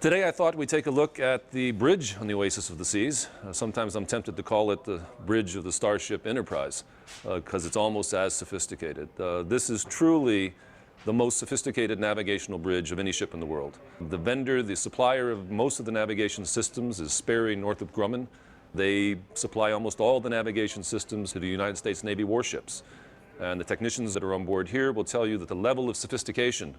Today I thought we'd take a look at the bridge on the Oasis of the Seas. Sometimes I'm tempted to call it the bridge of the Starship Enterprise because it's almost as sophisticated. This is truly the most sophisticated navigational bridge of any ship in the world. The vendor, the supplier of most of the navigation systems is Sperry Northrop Grumman. They supply almost all the navigation systems to the United States Navy warships. And the technicians that are on board here will tell you that the level of sophistication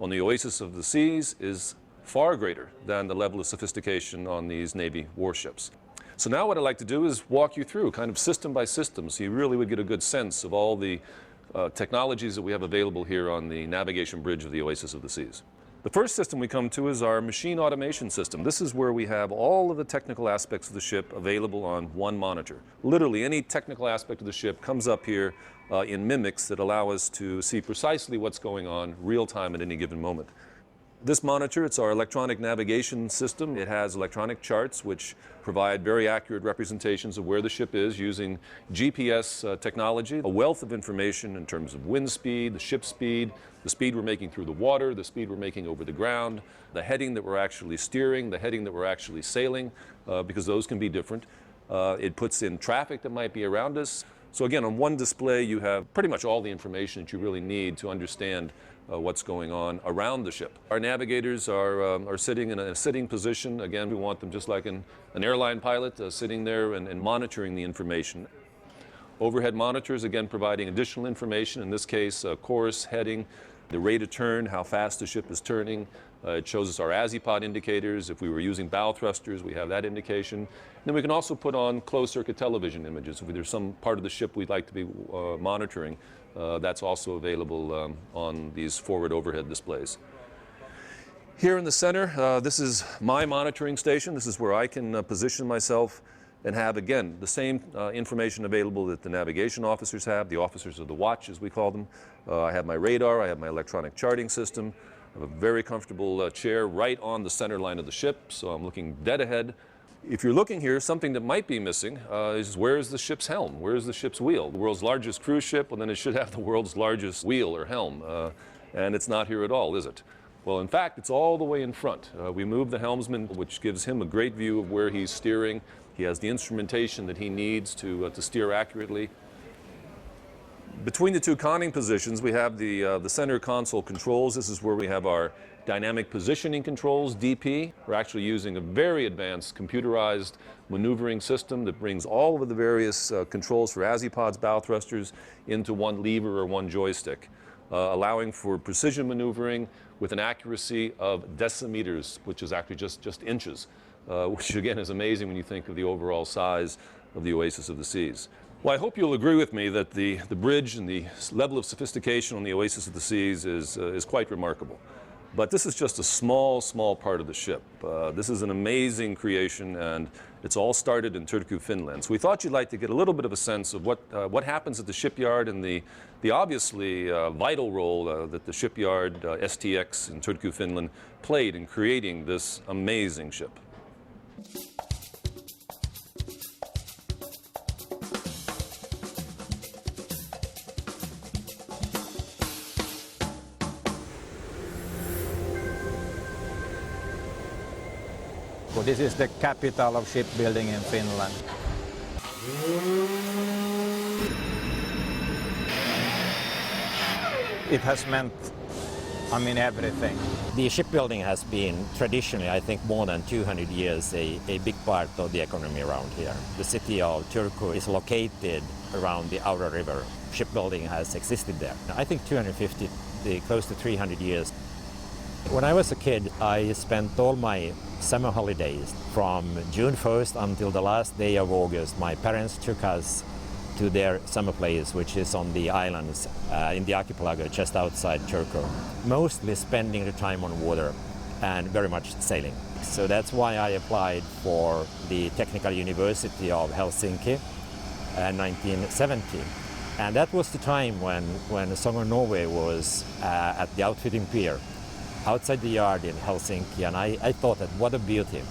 on the Oasis of the Seas is far greater than the level of sophistication on these Navy warships. So now what I'd like to do is walk you through kind of system by system so you really would get a good sense of all the technologies that we have available here on the navigation bridge of the Oasis of the Seas. The first system we come to is our machine automation system. This is where we have all of the technical aspects of the ship available on one monitor. Literally any technical aspect of the ship comes up here in mimics that allow us to see precisely what's going on real time at any given moment. This monitor, it's our electronic navigation system. It has electronic charts which provide very accurate representations of where the ship is using GPS technology. A wealth of information in terms of wind speed, the ship speed, the speed we're making through the water, the speed we're making over the ground, the heading that we're actually steering, the heading that we're actually sailing, because those can be different. It puts in traffic that might be around us. So again, on one display you have pretty much all the information that you really need to understand what's going on around the ship. Our navigators are sitting in a sitting position. Again, we want them just like an airline pilot sitting there and monitoring the information. Overhead monitors, again, providing additional information, in this case, course, heading, the rate of turn, how fast the ship is turning. It shows us our azipod indicators. If we were using bow thrusters, we have that indication. And then we can also put on closed-circuit television images. If there's some part of the ship we'd like to be monitoring, that's also available on these forward overhead displays. Here in the center, this is my monitoring station. This is where I can position myself and have, again, the same information available that the navigation officers have, the officers of the watch, as we call them. I have my radar, I have my electronic charting system. I have a very comfortable chair right on the center line of the ship, so I'm looking dead ahead. If you're looking here, something that might be missing is where is the ship's helm? Where is the ship's wheel? The world's largest cruise ship, well then it should have the world's largest wheel or helm, and it's not here at all, is it? Well, in fact, it's all the way in front. We moved the helmsman, which gives him a great view of where he's steering. He has the instrumentation that he needs to steer accurately. Between the two conning positions, we have the center console controls. This is where we have our dynamic positioning controls, DP. We're actually using a very advanced computerized maneuvering system that brings all of the various controls for azipods, bow thrusters into one lever or one joystick, allowing for precision maneuvering with an accuracy of decimeters, which is actually just inches, which again is amazing when you think of the overall size of the Oasis of the Seas. Well, I hope you'll agree with me that the bridge and the level of sophistication on the Oasis of the Seas is quite remarkable. But this is just a small part of the ship. This is an amazing creation, and it's all started in Turku, Finland. So we thought you'd like to get a little bit of a sense of what happens at the shipyard and the obviously vital role that the shipyard STX in Turku, Finland played in creating this amazing ship. Well, this is the capital of shipbuilding in Finland. It has meant, everything. The shipbuilding has been traditionally, I think, more than 200 years, a big part of the economy around here. The city of Turku is located around the Aura River. Shipbuilding has existed there. I think 250, close to 300 years. When I was a kid, I spent all my summer holidays from June 1st until the last day of August. My parents took us to their summer place, which is on the islands in the archipelago just outside Turku. Mostly spending the time on water and very much sailing. So that's why I applied for the Technical University of Helsinki in 1970. And that was the time when Song of Norway was at the outfitting pier outside the yard in Helsinki, and I thought that what a beauty.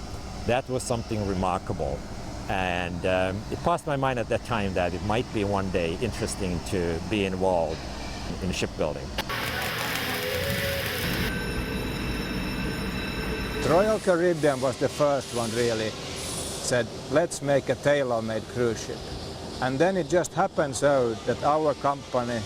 That was something remarkable. And it passed my mind at that time that it might be one day interesting to be involved in shipbuilding. Royal Caribbean was the first one really said, let's make a tailor-made cruise ship. And then it just happened so that our company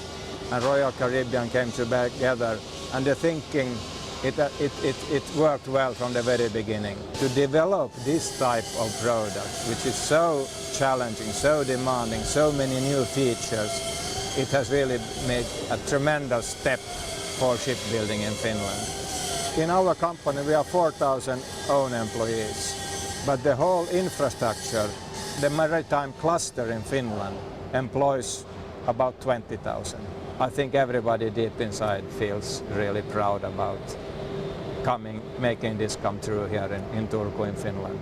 and Royal Caribbean came together, and the thinking, it worked well from the very beginning. To develop this type of product, which is so challenging, so demanding, so many new features, it has really made a tremendous step for shipbuilding in Finland. In our company we are 4,000 own employees, but the whole infrastructure, the maritime cluster in Finland, employs about 20,000. I think everybody deep inside feels really proud about making this come true here in Turku in Finland.